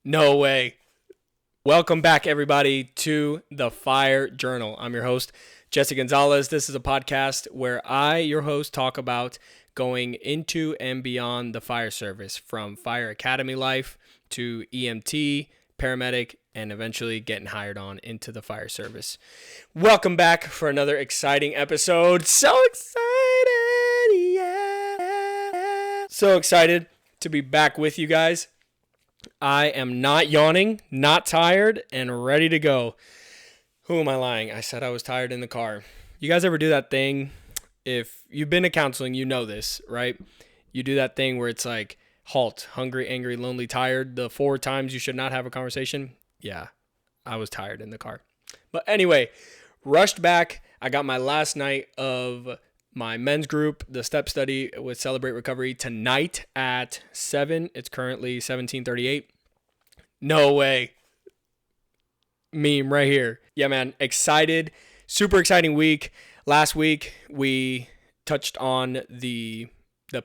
No way. Welcome back, everybody, to the Fire Journal. I'm your host, Jesse Gonzalez. This is a podcast where I, your host, talk about going into and beyond the fire service, from fire academy life to EMT, paramedic, and eventually getting hired on into the fire service. Welcome back for another exciting episode. So excited, yeah. So excited to be back with you guys. I am not yawning, not tired, and ready to go. Who am I lying? I said I was tired in the car. You guys ever do that thing? If you've been to counseling, you know this, right? You do that thing where it's like, halt, hungry, angry, lonely, tired. The 4 times you should not have a conversation. Yeah, I was tired in the car. But anyway, rushed back. I got my last night of my men's group, the step study with Celebrate Recovery, tonight at 7. It's currently 17:38. No way. Meme right here. Yeah, man. Excited. Super exciting week. Last week, we touched on the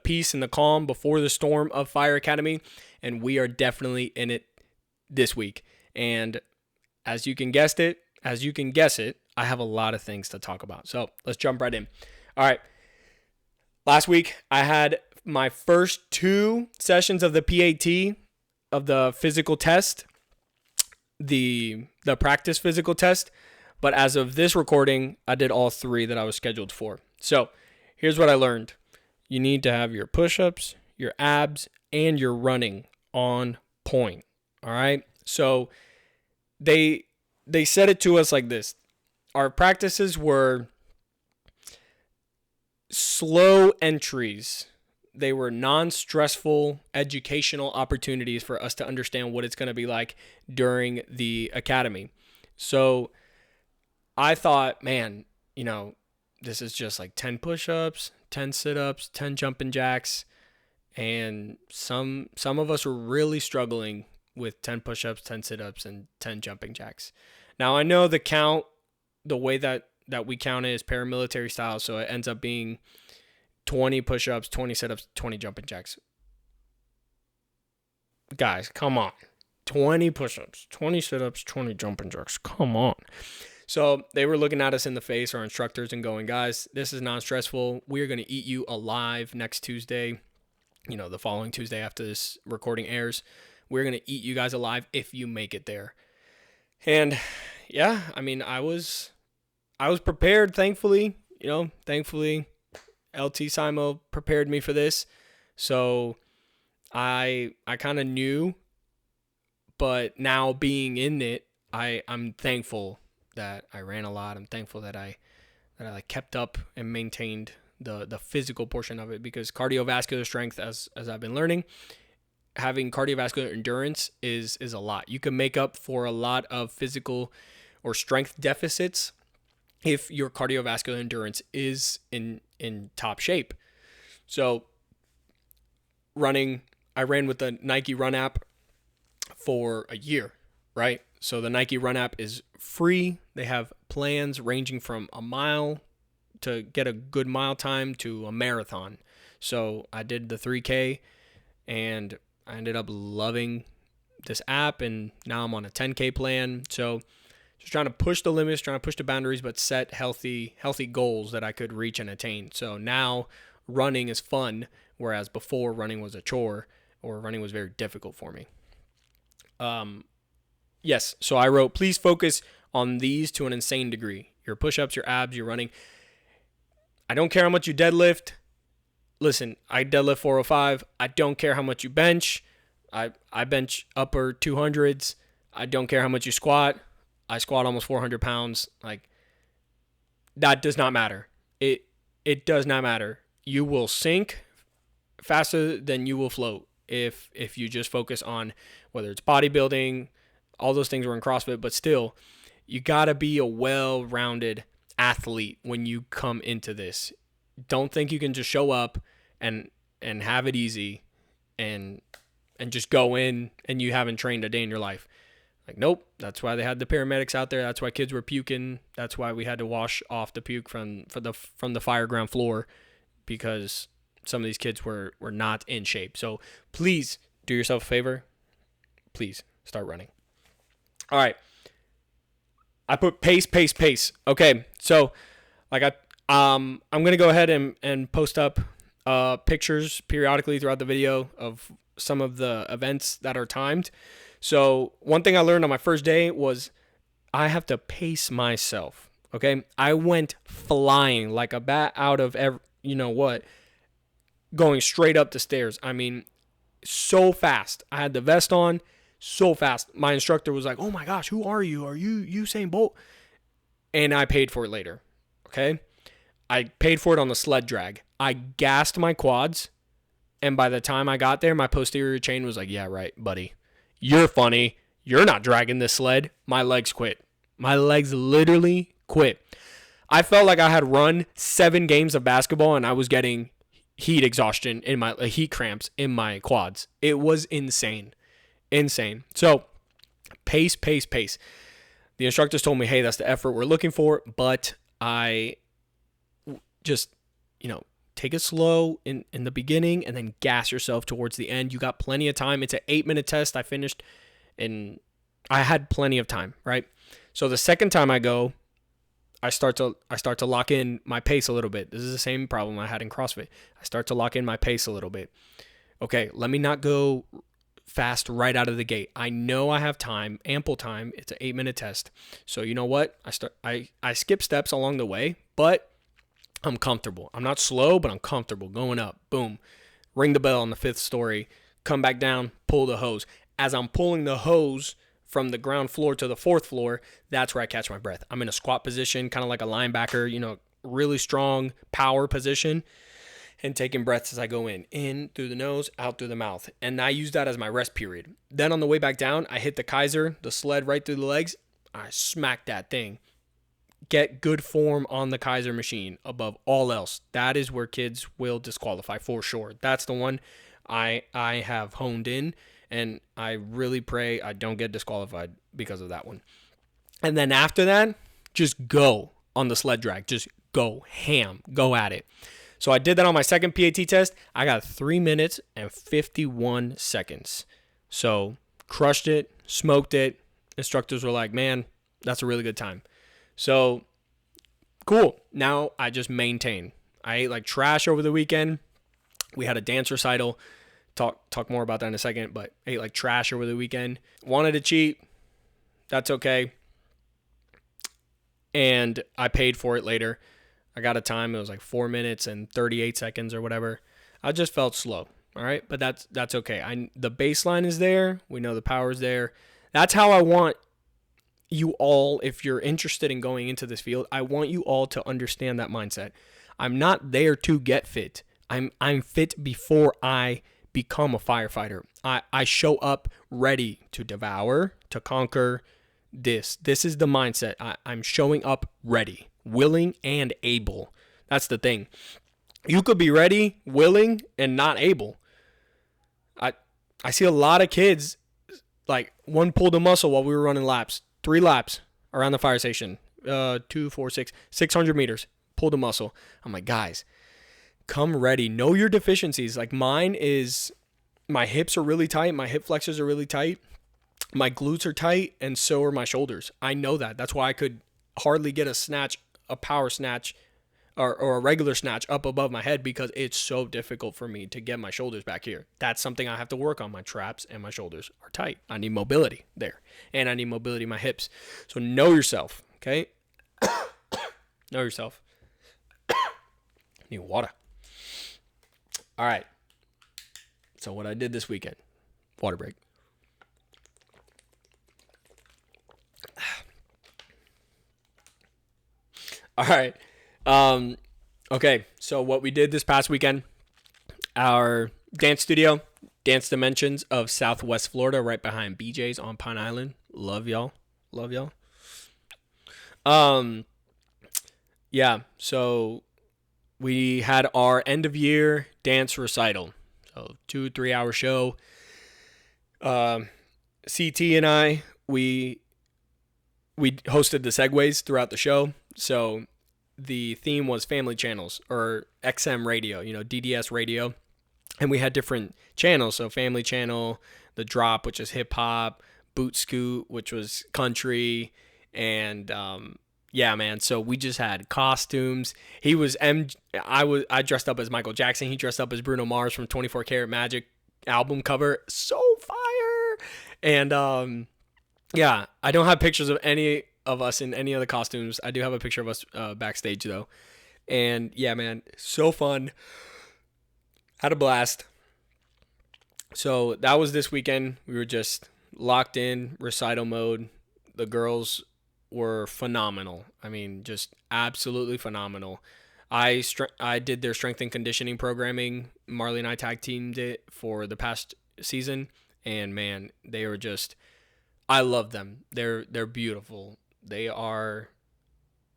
peace and the calm before the storm of Fire Academy, and we are definitely in it this week. And as you can guess it, I have a lot of things to talk about. So let's jump right in. All right. Last week, I had my first 2 sessions of the PAT, of the physical test, the practice physical test. But as of this recording, I did all 3 that I was scheduled for. So here's what I learned. You need to have your push-ups, your abs, and your running on point. All right? So they said it to us like this. Our practices were slow entries. They were non-stressful educational opportunities for us to understand what it's going to be like during the academy. So I thought, man, this is just like 10 push-ups, 10 sit-ups, 10 jumping jacks. And some of us were really struggling with 10 push-ups, 10 sit-ups, and 10 jumping jacks. Now, I know the way that we count it is paramilitary style, so it ends up being 20 push-ups, 20 sit-ups, 20 jumping jacks. Guys, come on. 20 push-ups, 20 sit-ups, 20 jumping jacks. Come on. So they were looking at us in the face, our instructors, and going, guys, this is non-stressful. We are going to eat you alive next Tuesday, the following Tuesday after this recording airs. We're going to eat you guys alive if you make it there. And yeah, I mean, I was prepared, thankfully. Thankfully, LT Simo prepared me for this. So I kind of knew, but now being in it, I'm thankful that I ran a lot. I'm thankful that I kept up and maintained the physical portion of it, because cardiovascular strength, as I've been learning, having cardiovascular endurance is a lot. You can make up for a lot of physical or strength deficits if your cardiovascular endurance is in top shape. So I ran with the Nike Run app for a year, right? So the Nike Run app is free. They have plans ranging from a mile to get a good mile time to a marathon. So I did the 3K and I ended up loving this app, and now I'm on a 10K plan. So just trying to push the limits, trying to push the boundaries, but set healthy goals that I could reach and attain. So now running is fun, whereas before running was a chore, or running was very difficult for me. Yes, so I wrote, please focus on these to an insane degree. Your push-ups, your abs, your running. I don't care how much you deadlift. Listen, I deadlift 405. I don't care how much you bench. I bench upper 200s. I don't care how much you squat. I squat almost 400 pounds. Like, that does not matter. It does not matter. You will sink faster than you will float if you just focus on whether it's bodybuilding. All those things were in CrossFit, but still, you got to be a well-rounded athlete when you come into this. Don't think you can just show up and have it easy and just go in and you haven't trained a day in your life. Like, nope. That's why they had the paramedics out there. That's why kids were puking. That's why we had to wash off the puke from the fire ground floor, because some of these kids were not in shape. So please do yourself a favor. Please start running. All right. I put pace. Okay. So I'm going to go ahead and post up pictures periodically throughout the video of some of the events that are timed. So one thing I learned on my first day was I have to pace myself. Okay. I went flying like a bat out of going straight up the stairs. I mean, so fast. I had the vest on so fast. My instructor was like, "Oh my gosh, who are you? Are you Usain Bolt?" And I paid for it later. Okay. I paid for it on the sled drag. I gassed my quads. And by the time I got there, my posterior chain was like, "Yeah, right, buddy. You're funny. You're not dragging this sled." My legs quit. My legs literally quit. I felt like I had run 7 games of basketball and I was getting heat exhaustion in my heat cramps in my quads. It was insane. So pace. The instructors told me, "Hey, that's the effort we're looking for," but I just, take it slow in the beginning and then gas yourself towards the end. You got plenty of time. It's an 8-minute test. I finished and I had plenty of time, right? So the second time I go, I start to lock in my pace a little bit. This is the same problem I had in CrossFit. I start to lock in my pace a little bit. Okay, let me not go fast right out of the gate. I know I have time, ample time. It's an 8-minute test. So you know what? I skip steps along the way, but I'm comfortable. I'm not slow, but I'm comfortable. Going up, boom. Ring the bell on the 5th story. Come back down, pull the hose. As I'm pulling the hose from the ground floor to the 4th floor, that's where I catch my breath. I'm in a squat position, kind of like a linebacker, really strong power position, and taking breaths as I go in through the nose, out through the mouth. And I use that as my rest period. Then on the way back down, I hit the Kaiser, the sled right through the legs. I smack that thing. Get good form on the Kaiser machine above all else. That is where kids will disqualify for sure. That's the one I have honed in, and I really pray I don't get disqualified because of that one. And then after that, just go on the sled drag. Just go ham. Go at it. So I did that on my second PAT test. I got 3 minutes and 51 seconds. So crushed it, smoked it. Instructors were like, "Man, that's a really good time." So cool. Now I just maintain. I ate like trash over the weekend. We had a dance recital. Talk more about that in a second, but ate like trash over the weekend. Wanted to cheat. That's okay. And I paid for it later. I got a time. It was like 4 minutes and 38 seconds or whatever. I just felt slow. All right. But that's okay. The baseline is there. We know the power is there. That's how I want you all, if you're interested in going into this field, I want you all to understand that mindset. I'm not there to get fit. I'm fit before I become a firefighter. I show up ready to devour, to conquer this. This is the mindset. I'm showing up ready, willing, and able. That's the thing. You could be ready, willing, and not able. I see a lot of kids, like one pulled a muscle while we were running laps. 3 laps around the fire station. 2, 4, 6, 600 meters. Pulled a muscle. I'm like, guys, come ready. Know your deficiencies. Like mine is, my hips are really tight. My hip flexors are really tight. My glutes are tight, and so are my shoulders. I know that. That's why I could hardly get a power snatch, or a regular snatch up above my head, because it's so difficult for me to get my shoulders back here. That's something I have to work on. My traps and my shoulders are tight. I need mobility there, and I need mobility in my hips. So know yourself, okay? Know yourself. Need water. All right. So what I did this weekend, water break. All right. Okay, so what we did this past weekend, our dance studio, Dance Dimensions of Southwest Florida, right behind BJ's on Pine Island. Love y'all. Yeah, so we had our end of year dance recital. So 2-3 hour show. CT and I, we hosted the segues throughout the show. So the theme was family channels, or XM radio, DDS radio. And we had different channels. So family channel, the drop, which is hip hop, boot scoot, which was country, and yeah, man. So we just had costumes. He was I dressed up as Michael Jackson. He dressed up as Bruno Mars from 24 Karat Magic album cover. So fire. And yeah, I don't have pictures of any of us in any of the costumes. I do have a picture of us backstage though. And yeah, man, so fun. Had a blast. So that was this weekend. We were just locked in recital mode. The girls were phenomenal. I mean, just absolutely phenomenal. I did their strength and conditioning programming. Marley and I tag teamed it for the past season, and man, they were just. I love them. They're beautiful. They are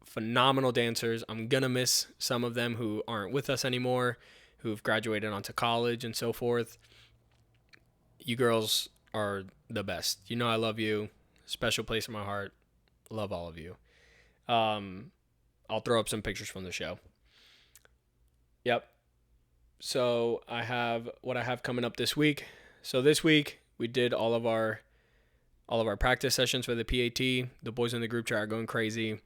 phenomenal dancers. I'm gonna miss some of them who aren't with us anymore, who've graduated onto college and so forth. You girls are the best. You know I love you. Special place in my heart. Love all of you. I'll throw up some pictures from the show. Yep. So I have what I have coming up this week. So this week we did all of our practice sessions for the PAT. The boys in the group chat are going crazy.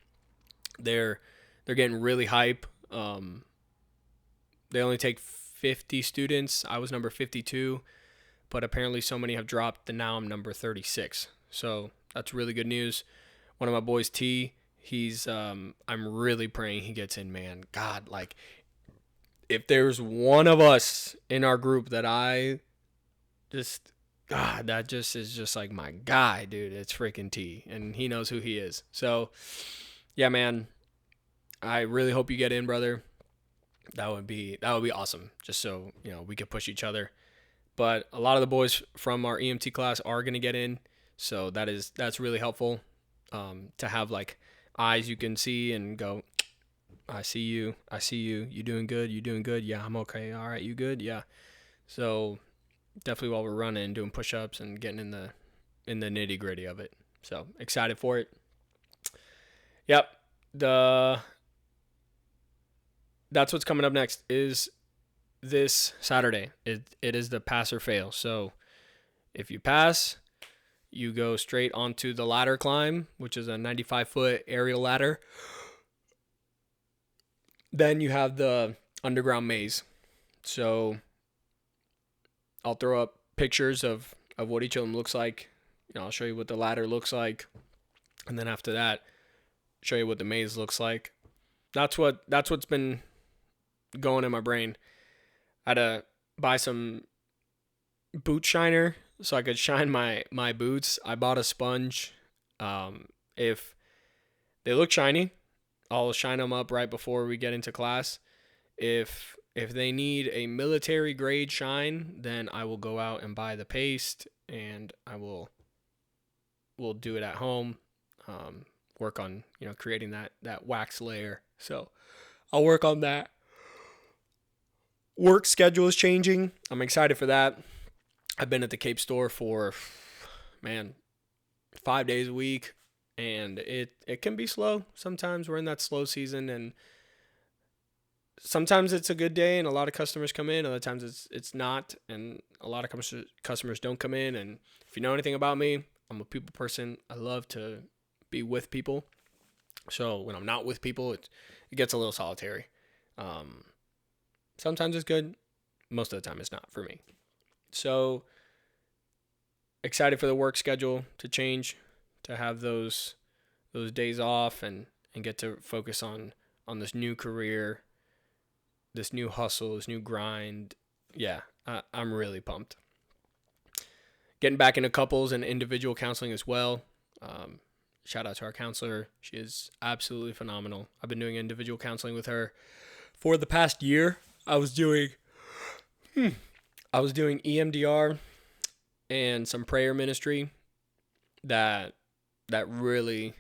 They're getting really hype. They only take 50 students. I was number 52, but apparently so many have dropped that now I'm number 36. So that's really good news. One of my boys, T, he's I'm really praying he gets in, man. God, like if there's one of us in our group that I just God, that just is just like my guy, dude. It's freaking T, and he knows who he is. So, yeah, man. I really hope you get in, brother. That would be awesome. Just so we could push each other. But a lot of the boys from our EMT class are gonna get in, so that's really helpful. To have like eyes you can see and go, I see you. You doing good? You doing good? Yeah, I'm okay. All right, you good? Yeah. So definitely while we're running, doing push-ups and getting in the nitty-gritty of it. So excited for it. Yep. That's what's coming up next is this Saturday. It is the pass or fail. So if you pass, you go straight onto the ladder climb, which is a 95-foot aerial ladder. Then you have the underground maze. So I'll throw up pictures of what each of them looks like. I'll show you what the ladder looks like. And then after that, show you what the maze looks like. That's what's been going in my brain. I had to buy some boot shiner so I could shine my boots. I bought a sponge. If they look shiny, I'll shine them up right before we get into class. If they need a military grade shine, then I will go out and buy the paste, and we'll do it at home. Work on creating that wax layer. So I'll work on that. Work schedule is changing. I'm excited for that. I've been at the Cape store for 5 days a week, and it can be slow. Sometimes we're in that slow season, and sometimes it's a good day and a lot of customers come in. Other times it's not, and a lot of customers don't come in. And if you know anything about me, I'm a people person. I love to be with people. So when I'm not with people, it gets a little solitary. Sometimes it's good. Most of the time it's not for me. So excited for the work schedule to change, to have those days off and get to focus on this new career, this new hustle, this new grind. Yeah, I'm really pumped. Getting back into couples and individual counseling as well. Shout out to our counselor. She is absolutely phenomenal. I've been doing individual counseling with her for the past year. I was doing EMDR and some prayer ministry that really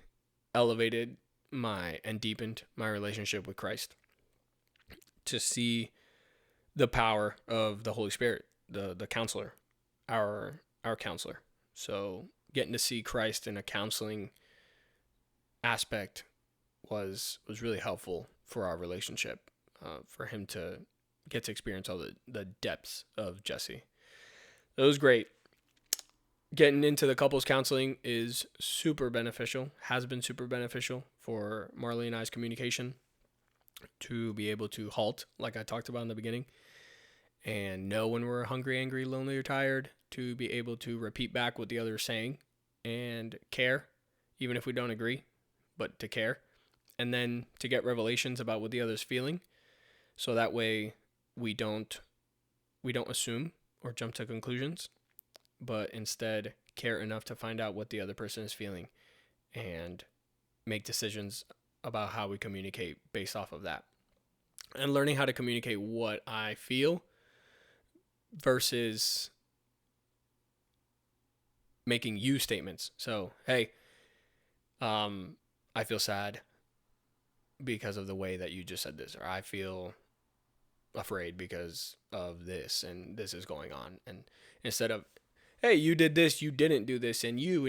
elevated and deepened my relationship with Christ. To see the power of the Holy Spirit, the counselor, our counselor. So getting to see Christ in a counseling aspect was really helpful for our relationship, for him to get to experience all the depths of Jesse. It was great. getting into the couples counseling is super beneficial, has been super beneficial for Marley and I's communication, to be able to halt, like I talked about in the beginning, and know when we're hungry, angry, lonely, or tired, to be able to repeat back what the other is saying and care, even if we don't agree, but to care. And then to get revelations about what the other's feeling, so that way we don't assume or jump to conclusions, but instead care enough to find out what the other person is feeling and make decisions about how we communicate based off of that. And learning how to communicate what I feel versus making you statements. So, hey, I feel sad because of the way that you just said this, or I feel afraid because of this and this is going on. And instead of, hey, you did this, you didn't do this, and you.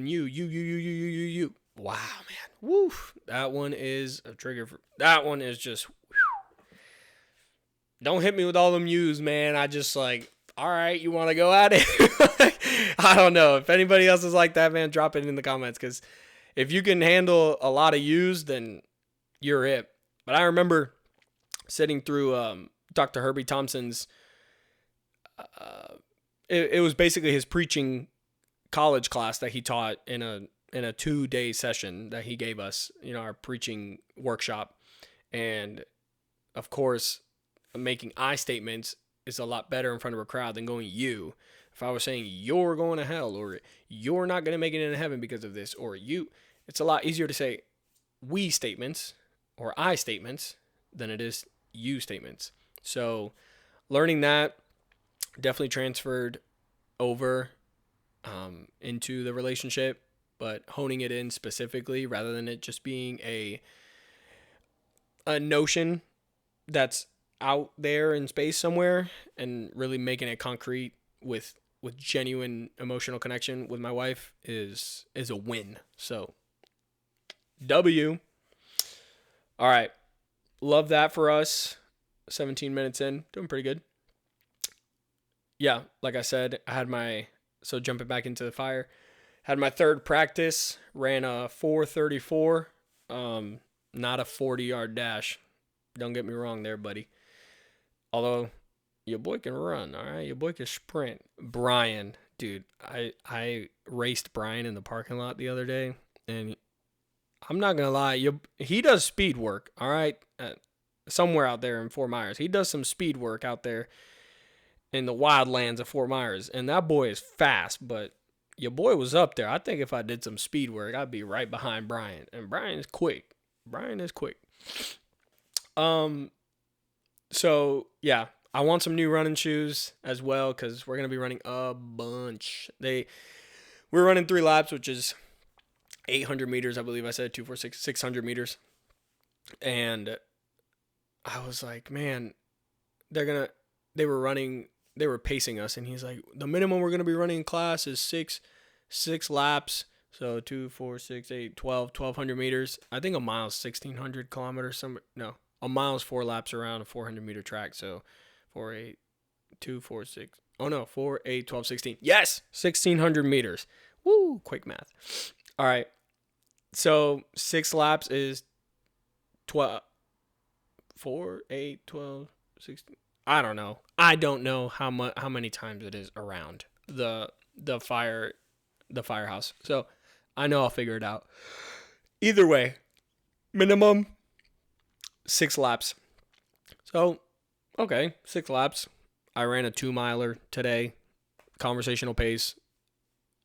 Wow, man. Woof. That one is a trigger for, that one is just, don't hit me with all them yous, man. I just like, all right, you want to go at it? I don't know. If anybody else is like that, man, drop it in the comments, because if you can handle a lot of yous, then you're it. But I remember sitting through Dr. Herbie Thompson's, it was basically his preaching college class that he taught in a 2-day session that he gave us, our preaching workshop. And of course, making I statements is a lot better in front of a crowd than going you. If I was saying you're going to hell, or you're not going to make it into heaven because of this, or you, it's a lot easier to say we statements or I statements than it is you statements. So learning that definitely transferred over into the relationship, but honing it in specifically rather than it just being a notion that's out there in space somewhere, and really making it concrete with genuine emotional connection with my wife is a win. So W. All right. Love that for us. 17 minutes in, doing pretty good. Yeah, like I said, I had so jumping back into the fire, had my third practice, ran a 4:34, not a 40-yard dash. Don't get me wrong there, buddy. Although your boy can run, all right? Your boy can sprint. Brian, dude, I raced Brian in the parking lot the other day, and I'm not going to lie, he does speed work, all right? Somewhere out there in Fort Myers. He does some speed work out there in the wildlands of Fort Myers, and that boy is fast, but your boy was up there. I think if I did some speed work, I'd be right behind Brian, and Brian is quick. So yeah, I want some new running shoes as well, because we're going to be running a bunch. We're running 3 laps, which is 800 meters, I believe I said, 246, 600 meters. And I was like, man, they were pacing us, and he's like, the minimum we're going to be running in class is six laps. So 2, 4, 6, 8, 12, 1,200 meters. I think a mile is 1,600 kilometers. A mile is 4 laps around a 400-meter track. So 4, 8, 2, 4, 6. Oh, no, 4, 8, 12, 16. Yes, 1,600 meters. Woo, quick math. All right. So 6 laps is 12. 4, 8, 12, 16. I don't know. I don't know how many times it is around the firehouse. So I know I'll figure it out. Either way, minimum 6 laps. So, okay, 6 laps. I ran a 2-miler today, conversational pace.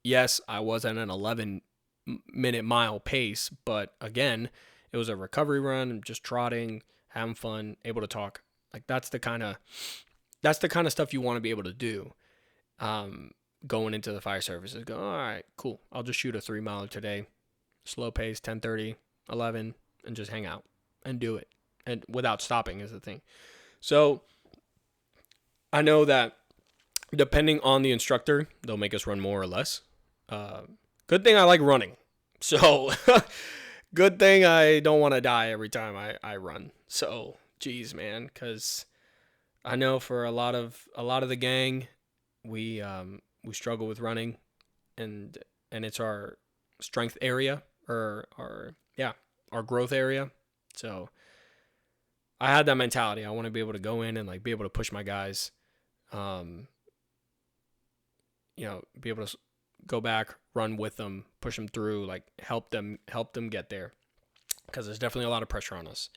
Yes, I was at an 11-minute mile pace, but again, it was a recovery run, just trotting, having fun, able to talk. Like that's the kind of stuff you want to be able to do. Going into the fire services, go, all right, cool. I'll just shoot a 3-miler today, slow pace, 10:30, 11, and just hang out and do it, and without stopping is the thing. So I know that depending on the instructor, they'll make us run more or less. Good thing I like running, so good thing I don't want to die every time I run. So geez, man, because I know for a lot of the gang, we struggle with running, and it's our strength area, or our growth area. So I had that mentality. I want to be able to go in and like be able to push my guys, be able to go back, run with them, push them through, like help them get there, because there's definitely a lot of pressure on us.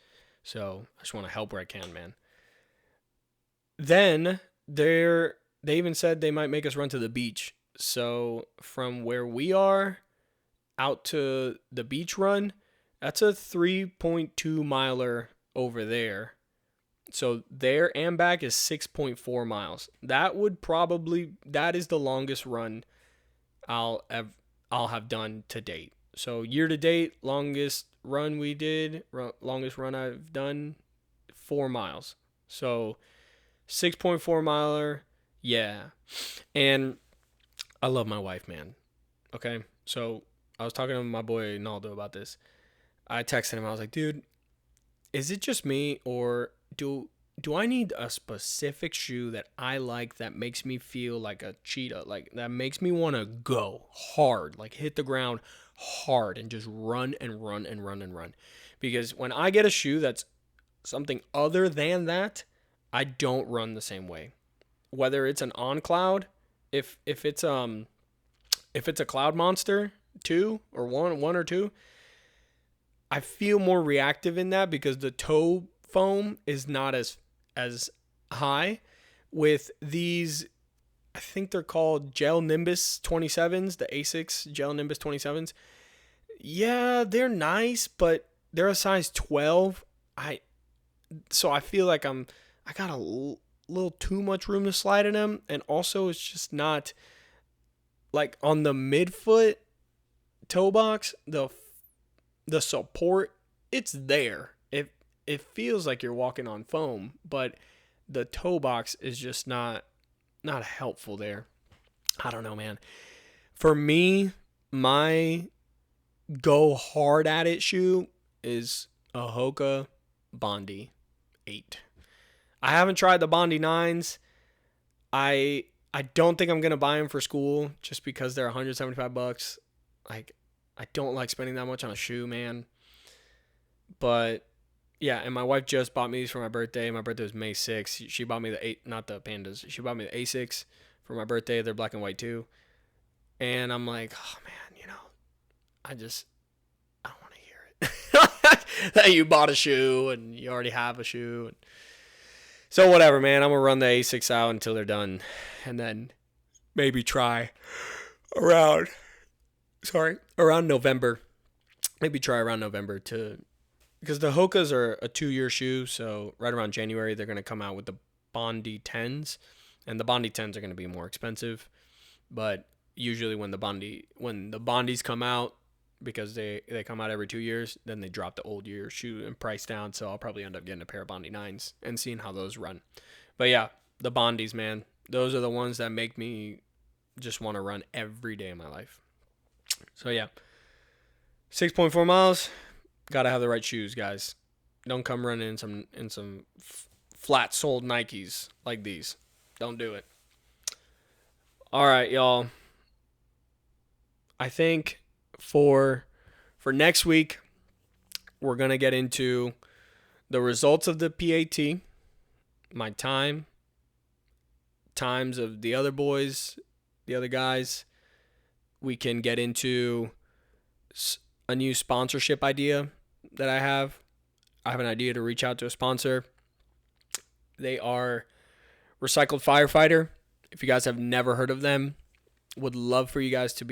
So I just want to help where I can, man. Then they even said they might make us run to the beach. So from where we are out to the beach run, that's a 3.2 miler over there. So there and back is 6.4 miles. That is the longest run I'll have done to date. So year to date, longest run I've done, 4 miles. So 6.4 miler, yeah. And I love my wife, man. Okay, so I was talking to my boy Naldo about this. I texted him. I was like, dude, is it just me, or do I need a specific shoe that I like that makes me feel like a cheetah, like that makes me want to go hard, like hit the ground hard and just run and run and run and run? Because when I get a shoe that's something other than that, I don't run the same way. Whether it's an on cloud, if it's a cloud monster 2 or 1 or 2, I feel more reactive in that because the toe foam is not as high. With these, I think they're called Gel Nimbus 27s, the Asics Gel Nimbus 27s. Yeah, they're nice, but they're a size 12. So I feel like I got a little too much room to slide in them, and also it's just not like on the midfoot toe box, the support, it's there. It feels like you're walking on foam, but the toe box is just not helpful there. I don't know, man. For me, my go hard at it shoe is a Hoka Bondi 8. I haven't tried the Bondi 9s. I don't think I'm going to buy them for school just because they're $175. Like, I don't like spending that much on a shoe, man. But yeah, and my wife just bought me these for my birthday. My birthday was May 6th. She bought me not the Pandas. She bought me the A6 for my birthday. They're black and white too. And I'm like, oh man, I don't want to hear it. That you bought a shoe and you already have a shoe. So whatever, man. I'm going to run the A6 out until they're done. And then maybe try around November. Maybe try around November because the Hokas are a 2-year shoe. So right around January, they're going to come out with the Bondi 10s. And the Bondi 10s are going to be more expensive. But usually when the Bondis come out, because they come out every 2 years, then they drop the old year shoe and price down. So I'll probably end up getting a pair of Bondi 9s and seeing how those run. But yeah, the Bondis, man, those are the ones that make me just want to run every day of my life. So yeah, 6.4 miles, gotta have the right shoes, guys. Don't come running in some flat-soled Nikes like these. Don't do it. All right, y'all. I think for next week, we're going to get into the results of the PAT, my times of the other boys, the other guys. We can get into a new sponsorship idea that I have. I have an idea to reach out to a sponsor. They are Recycled Firefighter. If you guys have never heard of them, would love for you guys to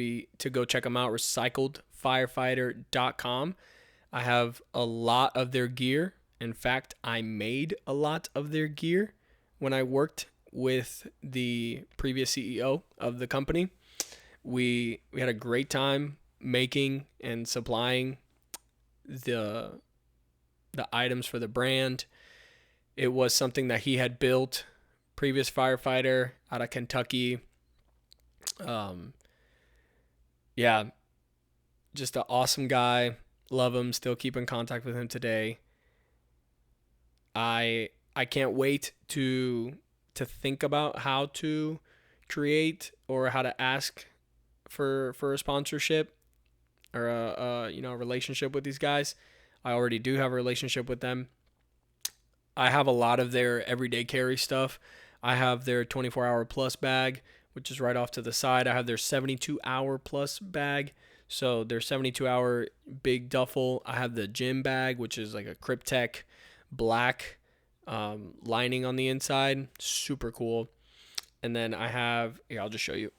go check them out. recycledfirefighter.com. I have a lot of their gear. In fact, I made a lot of their gear when I worked with the previous CEO of the company. We had a great time making and supplying the items for the brand. It was something that he had built, previous firefighter out of Kentucky. Yeah, just an awesome guy. Love him. Still keep in contact with him today. I can't wait to think about how to create or how to ask for a sponsorship or a relationship with these guys. I already do have a relationship with them. I have a lot of their everyday carry stuff. I have their 24-hour plus bag, which is right off to the side. I have their 72-hour plus bag. So their 72-hour big duffel. I have the gym bag, which is like a Cryptek black lining on the inside. Super cool. And then I have, here, I'll just show you.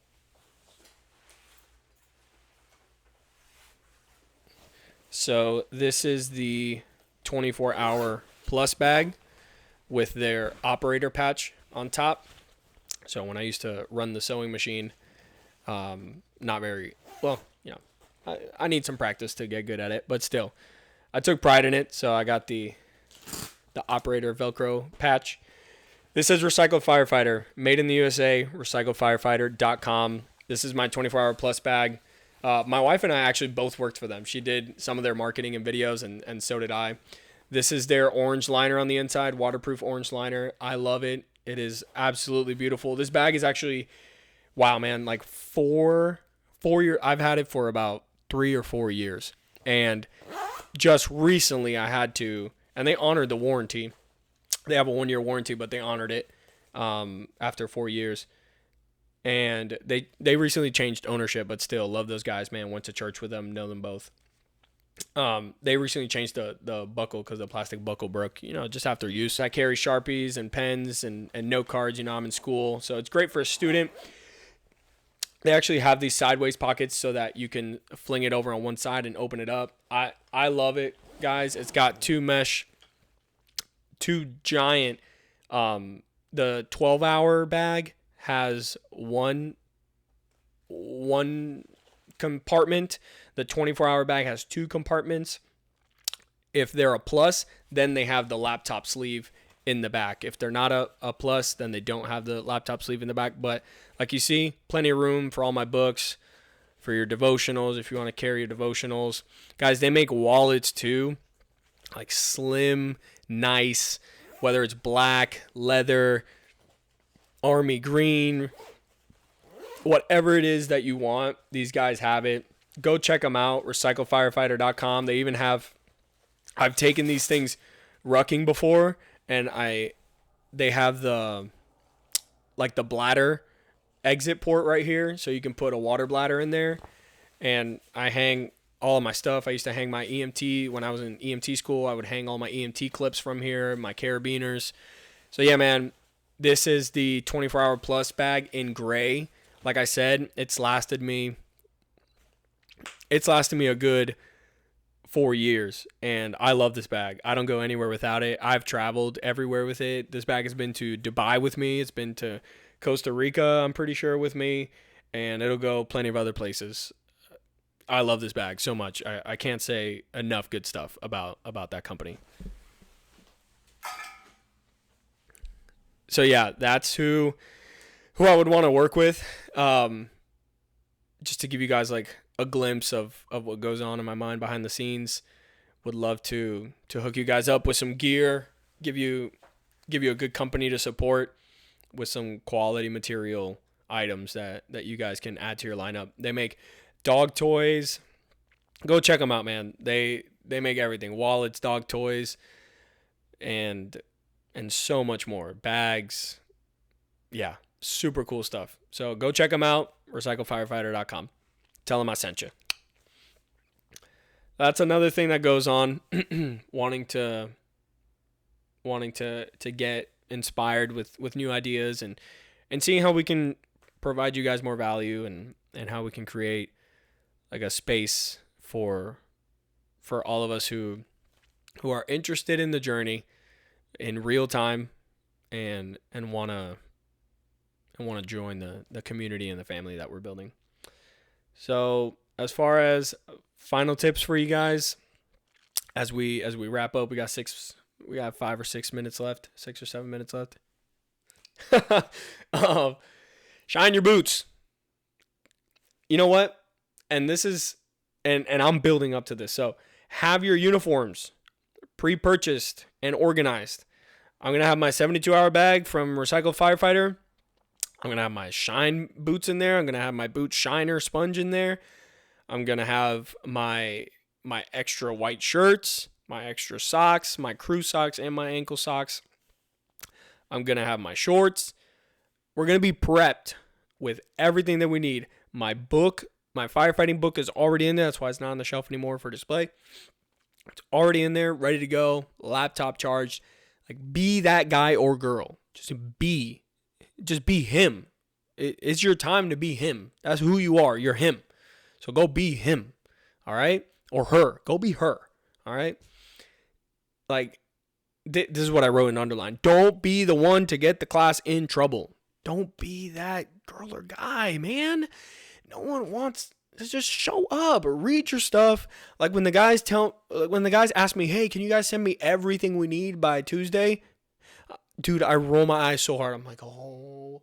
So this is the 24-hour plus bag with their operator patch on top. So when I used to run the sewing machine, not very well, I need some practice to get good at it, but still, I took pride in it. So I got the operator Velcro patch. This says Recycled Firefighter, made in the USA, recycledfirefighter.com. This is my 24-hour plus bag. My wife and I actually both worked for them. She did some of their marketing and videos, and so did I. This is their orange liner on the inside, waterproof orange liner. I love it. It is absolutely beautiful. This bag is actually, wow, man, like 4 years. I've had it for about 3 or 4 years. And just recently I had to, and they honored the warranty. They have a 1-year warranty, but they honored it after 4 years. And they recently changed ownership, but still love those guys, man. Went to church with them, know them both. They recently changed the buckle because the plastic buckle broke, just after use. I carry Sharpies and pens and note cards, I'm in school. So it's great for a student. They actually have these sideways pockets so that you can fling it over on one side and open it up. I love it, guys. It's got two giant, the 12-hour bag has one compartment. The 24-hour bag has 2 compartments. If they're a plus, then they have the laptop sleeve in the back. If they're not a plus, then they don't have the laptop sleeve in the back. But like you see, plenty of room for all my books, for your devotionals, if you want to carry your devotionals. Guys, they make wallets too, like slim, nice, whether it's black, leather, army green, whatever it is that you want, these guys have it. Go check them out, recycledfirefighter.com. They even have, I've taken these things rucking before, and they have the bladder exit port right here, so you can put a water bladder in there. And I hang all of my stuff. I used to hang my EMT when I was in EMT school. I would hang all my EMT clips from here, my carabiners. So yeah, man, this is the 24-hour plus bag in gray. Like I said, it's lasted me a good 4 years, and I love this bag. I don't go anywhere without it. I've traveled everywhere with it. This bag has been to Dubai with me. It's been to Costa Rica, I'm pretty sure, with me, and it'll go plenty of other places. I love this bag so much. I can't say enough good stuff about that company. So yeah, that's who I would want to work with. Just to give you guys like a glimpse of what goes on in my mind behind the scenes. Would love to hook you guys up with some gear, give you a good company to support with some quality material items that you guys can add to your lineup. They make dog toys. Go check them out, man. They make everything. Wallets, dog toys, and so much more. Bags. Yeah, super cool stuff. So go check them out, recycledfirefighter.com. Tell them I sent you. That's another thing that goes on, wanting to get inspired with new ideas and seeing how we can provide you guys more value and how we can create like a space for all of us who are interested in the journey in real time and want to join the community and the family that we're building. So as far as final tips for you guys, as we wrap up, we got 5 or 6 minutes left, 6 or 7 minutes left. Shine your boots. You know what? And this is, and I'm building up to this. So have your uniforms pre-purchased and organized. I'm going to have my 72-hour bag from Recycled Firefighter. I'm going to have my shine boots in there. I'm going to have my boot shiner sponge in there. I'm going to have my extra white shirts, my extra socks, my crew socks, and my ankle socks. I'm going to have my shorts. We're going to be prepped with everything that we need. My book, my firefighting book is already in there. That's why it's not on the shelf anymore for display. It's already in there, ready to go, laptop charged. Like, be that guy or girl. Just be him. It's your time to be him. That's who you are. You're him. So go be him. All right? Or her. Go be her. All right? Like, this is what I wrote in underline. Don't be the one to get the class in trouble. Don't be that girl or guy, man. No one wants to just show up or read your stuff. Like when the guys ask me, hey, can you guys send me everything we need by Tuesday? Dude, I roll my eyes so hard. I'm like, oh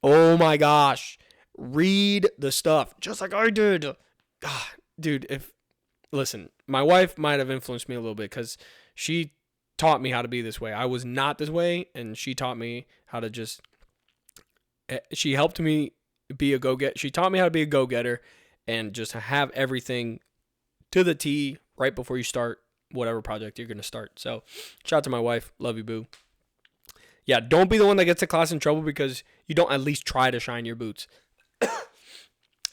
my gosh. Read the stuff just like I did. God, dude, listen, my wife might have influenced me a little bit because she taught me how to be this way. I was not this way, and she taught me how to she helped me be a go-getter. She taught me how to be a go-getter and just have everything to the T right before you start whatever project you're going to start. So shout out to my wife. Love you, boo. Yeah, don't be the one that gets the class in trouble because you don't at least try to shine your boots.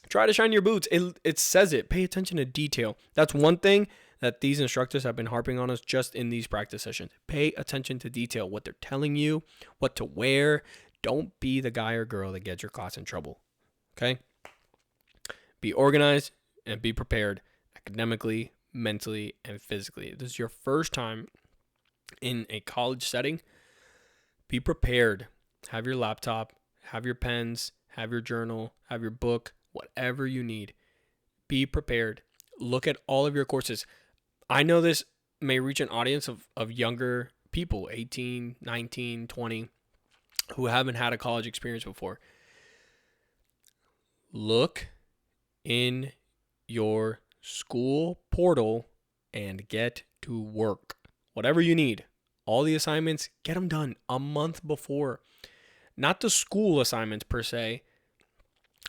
Try to shine your boots. It says it. Pay attention to detail. That's one thing that these instructors have been harping on us just in these practice sessions. Pay attention to detail, what they're telling you, what to wear. Don't be the guy or girl that gets your class in trouble. Okay? Be organized and be prepared academically, mentally, and physically. This is your first time in a college setting. Be prepared. Have your laptop, have your pens, have your journal, have your book, whatever you need. Be prepared. Look at all of your courses. I know this may reach an audience of younger people, 18, 19, 20, who haven't had a college experience before. Look in your school portal and get to work. Whatever you need, all the assignments, get them done a month before. Not the school assignments per se,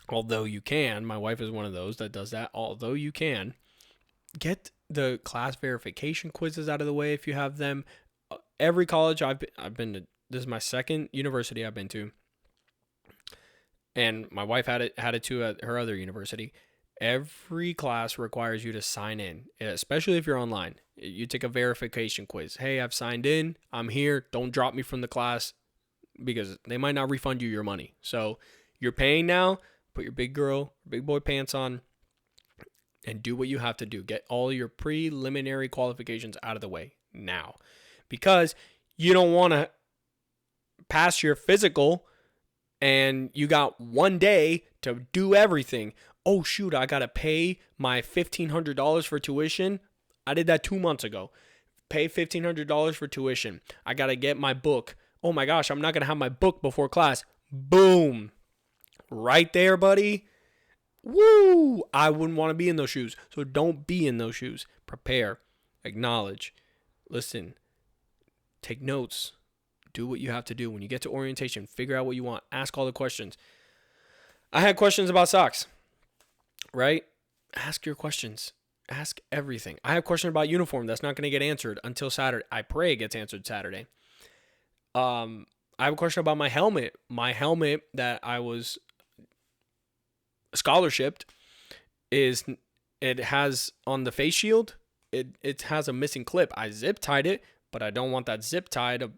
although you can. My wife is one of those that does that. Although you can, get the class verification quizzes out of the way if you have them. Every college I've been to, this is my second university I've been to, and my wife had it too at her other university. Every class requires you to sign in, especially if you're online. You take a verification quiz. Hey, I've signed in. I'm here. Don't drop me from the class because they might not refund you your money. So you're paying now. Put your big boy pants on and do what you have to do. Get all your preliminary qualifications out of the way now because you don't want to pass your physical and you got one day to do everything. Oh, shoot, I got to pay my $1,500 for tuition. I did that 2 months ago. Pay $1,500 for tuition. I got to get my book. Oh my gosh, I'm not going to have my book before class. Boom. Right there, buddy. Woo! I wouldn't want to be in those shoes. So don't be in those shoes. Prepare. Acknowledge. Listen. Take notes. Do what you have to do. When you get to orientation, figure out what you want. Ask all the questions. I had questions about socks. Right? Ask your questions. Ask everything. I have a question about uniform that's not going to get answered until Saturday. I pray it gets answered Saturday. I have a question about my helmet. My helmet that I was scholarshiped it has on the face shield, it has a missing clip. I zip tied it, but I don't want that zip tie to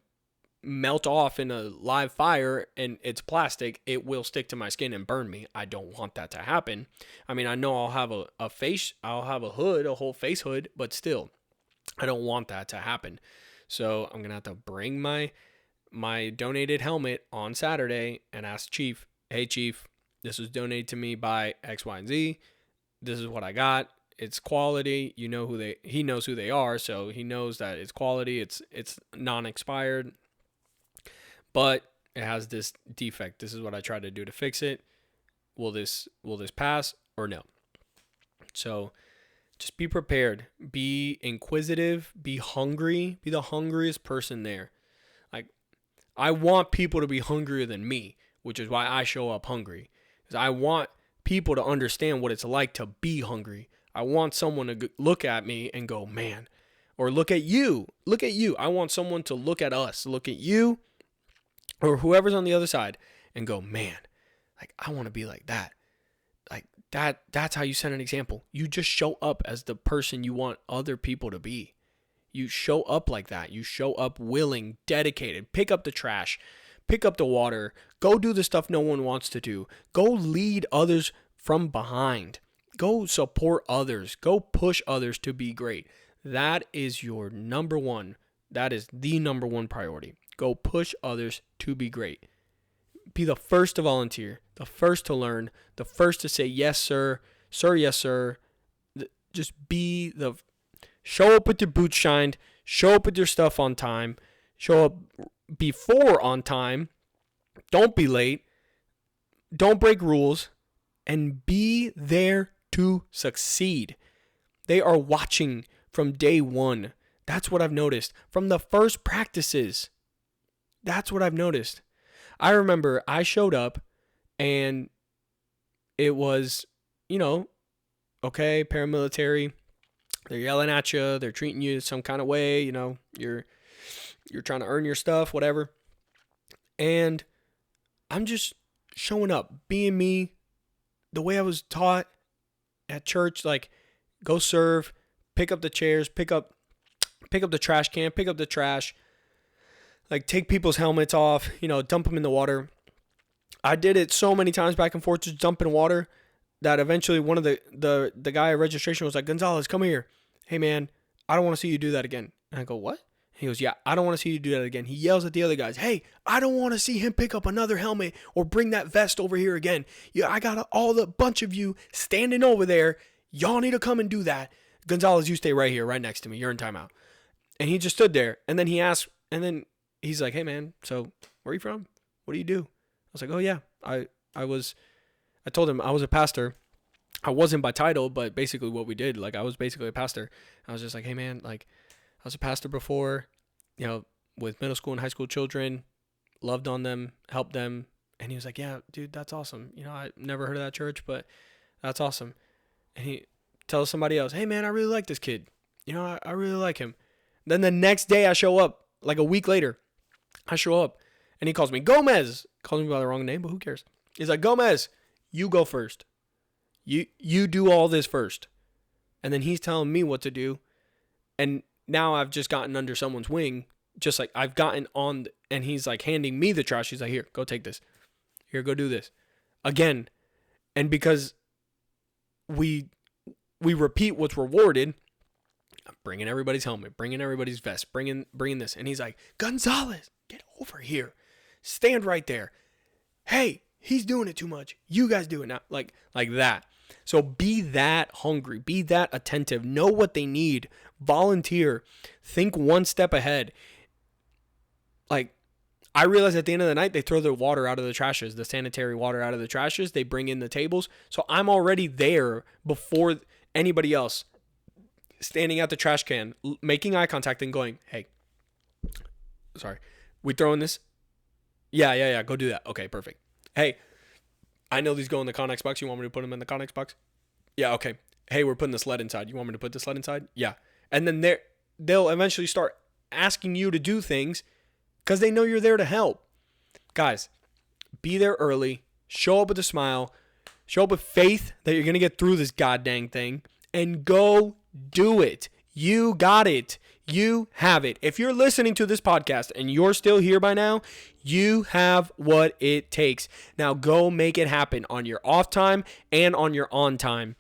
melt off in a live fire and it's plastic. It will stick to my skin and burn me. I don't want that to happen. I mean, I know I'll have I'll have a hood, a whole face hood, but still, I don't want that to happen. So I'm gonna have to bring my donated helmet on Saturday and ask Chief, hey Chief, this was donated to me by X, Y, and Z. This is what I got. It's quality. He knows who they are, so he knows that it's quality. It's non-expired, but it has this defect. This is what I tried to do to fix it. Will this pass or no? So just be prepared. Be inquisitive. Be hungry. Be the hungriest person there. Like, I want people to be hungrier than me. which is why I show up hungry. Because I want people to understand what it's like to be hungry. I want someone to look at me and go, man, or look at you. Look at you. I want someone to look at us, look at you or whoever's on the other side and go, man, like I want to be like that. Like that's how you set an example. You just show up as the person you want other people to be. You show up like that. You show up willing, dedicated, pick up the trash, pick up the water, go do the stuff no one wants to do. Go lead others from behind. Go support others. Go push others to be great. That is your number one. That is the number one priority. Go push others to be great. Be the first to volunteer, the first to learn, the first to say, yes, sir, yes, sir. Just show up with your boots shined, show up with your stuff on time, show up before on time, don't be late, don't break rules, and be there to succeed. They are watching from day one. That's what I've noticed. From the first practices. That's what I've noticed. I remember I showed up and it was, okay, paramilitary. They're yelling at you. They're treating you some kind of way. You're trying to earn your stuff, whatever. And I'm just showing up, being me, the way I was taught at church. Like, go serve, pick up the chairs, pick up the trash can, pick up the trash. Like, take people's helmets off, dump them in the water. I did it so many times back and forth, just dumping water, that eventually one of the guy at registration was like, Gonzalez, come here. Hey, man, I don't want to see you do that again. And I go, what? He goes, yeah, I don't want to see you do that again. He yells at the other guys, hey, I don't want to see him pick up another helmet or bring that vest over here again. Yeah, I got all the bunch of you standing over there. Y'all need to come and do that. Gonzalez, you stay right here, right next to me. You're in timeout. And he just stood there. And then he asked, and then he's like, hey, man, so where are you from? What do you do? I was like, oh, yeah, I told him I was a pastor. I wasn't by title, but basically what we did, like I was basically a pastor. I was just like, hey, man, like I was a pastor before, with middle school and high school children, loved on them, helped them. And he was like, yeah, dude, that's awesome. I never heard of that church, but that's awesome. And he tells somebody else, hey, man, I really like this kid. I really like him. Then the next day I show up, like a week later, I show up and he calls me Gomez. Calls me by the wrong name, but who cares? He's like, Gomez, you go first. You do all this first. And then he's telling me what to do. And now I've just gotten under someone's wing, just like I've gotten on, and he's like handing me the trash. He's like, here, go take this. Here, go do this. Again. And because we repeat what's rewarded, I'm bringing everybody's helmet, bringing everybody's vest, bringing this. And he's like, Gonzalez, get over here. Stand right there. Hey, he's doing it too much. You guys do it now. Like that. So be that hungry. Be that attentive. Know what they need. Volunteer. Think one step ahead. Like, I realize at the end of the night, they throw the water out of the trashes, the sanitary water out of the trashes. They bring in the tables. So I'm already there before anybody else, standing at the trash can, making eye contact and going, hey, sorry, we throwing this? Yeah, go do that. Okay, perfect. Hey, I know these go in the Connex box. You want me to put them in the Connex box? Yeah, okay. Hey, we're putting the sled inside. You want me to put the sled inside? Yeah. And then they'll eventually start asking you to do things because they know you're there to help. Guys, be there early. Show up with a smile. Show up with faith that you're going to get through this goddamn thing. And go do it. You got it. You have it. If you're listening to this podcast and you're still here by now, you have what it takes. Now go make it happen on your off time and on your on time.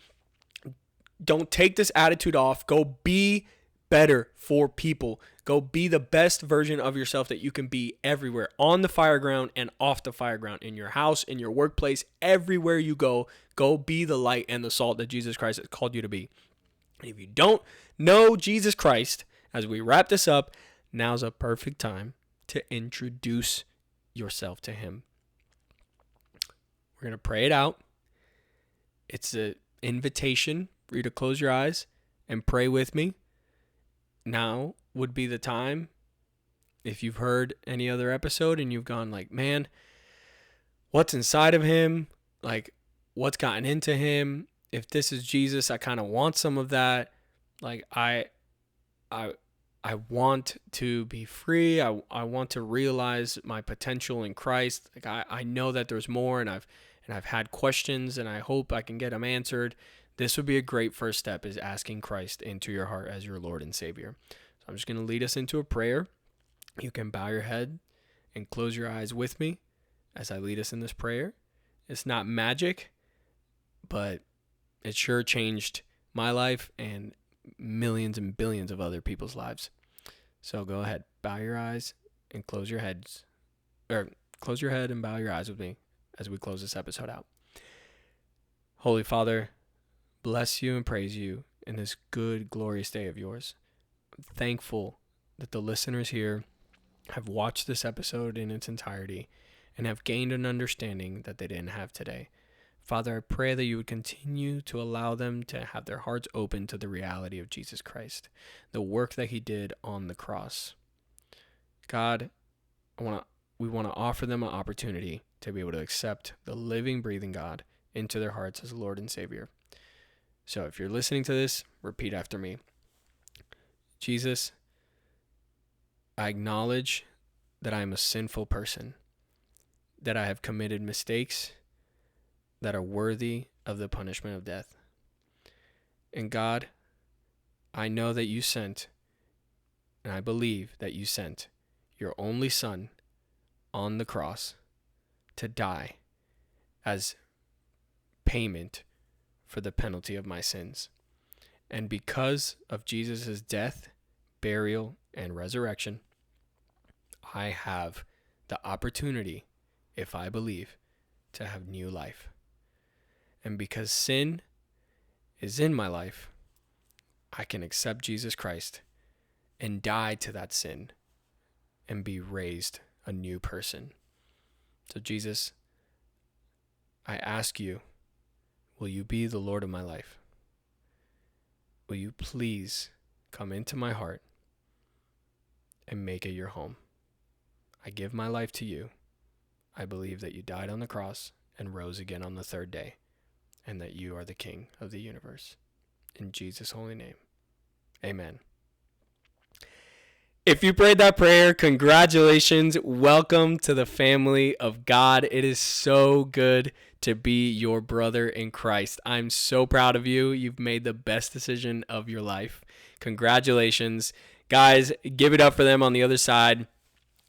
Don't take this attitude off. Go be better for people. Go be the best version of yourself that you can be everywhere, on the fire ground and off the fire ground, in your house, in your workplace, everywhere you go. Go be the light and the salt that Jesus Christ has called you to be. And if you don't know Jesus Christ, as we wrap this up, now's a perfect time to introduce yourself to him. We're going to pray it out. It's an invitation for you to close your eyes and pray with me. Now would be the time, if you've heard any other episode and you've gone like, man, what's inside of him, like what's gotten into him. If this is Jesus, I kind of want some of that. Like I I want to be free. I want to realize my potential in Christ. Like I know that there's more, and I've had questions, and I hope I can get them answered. This would be a great first step, is asking Christ into your heart as your Lord and Savior. So I'm just going to lead us into a prayer. You can bow your head and close your eyes with me as I lead us in this prayer. It's not magic, but it sure changed my life and millions and billions of other people's lives. So go ahead, bow your eyes and close your heads, or close your head and bow your eyes with me as we close this episode out. Holy Father, bless you and praise you in this good, glorious day of yours. I'm thankful that the listeners here have watched this episode in its entirety and have gained an understanding that they didn't have today. Father, I pray that you would continue to allow them to have their hearts open to the reality of Jesus Christ, the work that he did on the cross. God, we want to offer them an opportunity to be able to accept the living, breathing God into their hearts as Lord and Savior. So if you're listening to this, repeat after me. Jesus, I acknowledge that I am a sinful person, that I have committed mistakes that are worthy of the punishment of death. And God, I know that you sent, and I believe that you sent your only Son on the cross to die as payment for the penalty of my sins. And because of Jesus' death, burial, and resurrection, I have the opportunity, if I believe, to have new life. And because sin is in my life, I can accept Jesus Christ and die to that sin and be raised a new person. So Jesus, I ask you, will you be the Lord of my life? Will you please come into my heart and make it your home? I give my life to you. I believe that you died on the cross and rose again on the third day, and that you are the King of the universe. In Jesus' holy name, amen. If you prayed that prayer, congratulations. Welcome to the family of God. It is so good to be your brother in Christ. I'm so proud of you. You've made the best decision of your life. Congratulations. Guys, give it up for them on the other side.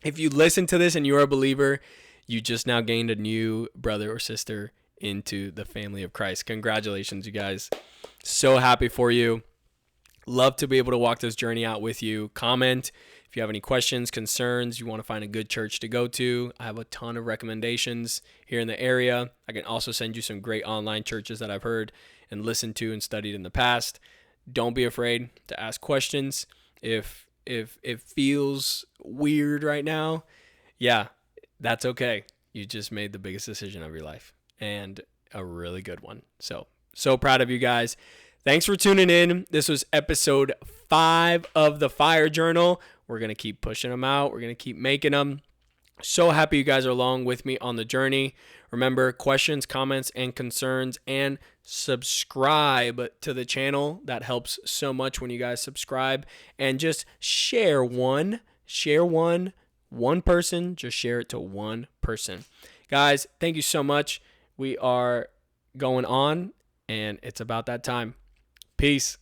If you listen to this and you're a believer, you just now gained a new brother or sister into the family of Christ. Congratulations, you guys. So happy for you. Love to be able to walk this journey out with you. Comment if you have any questions, concerns, you want to find a good church to go to. I have a ton of recommendations here in the area. I can also send you some great online churches that I've heard and listened to and studied in the past. Don't be afraid to ask questions. If it feels weird right now, yeah, that's okay. You just made the biggest decision of your life, and a really good one. So proud of you guys. Thanks for tuning in. This was episode 5 of the Fire Journal. We're going to keep pushing them out. We're going to keep making them. So happy you guys are along with me on the journey. Remember, questions, comments, and concerns, and subscribe to the channel. That helps so much when you guys subscribe. And just share one person. Just share it to one person. Guys, thank you so much. We are going on, and it's about that time. Peace.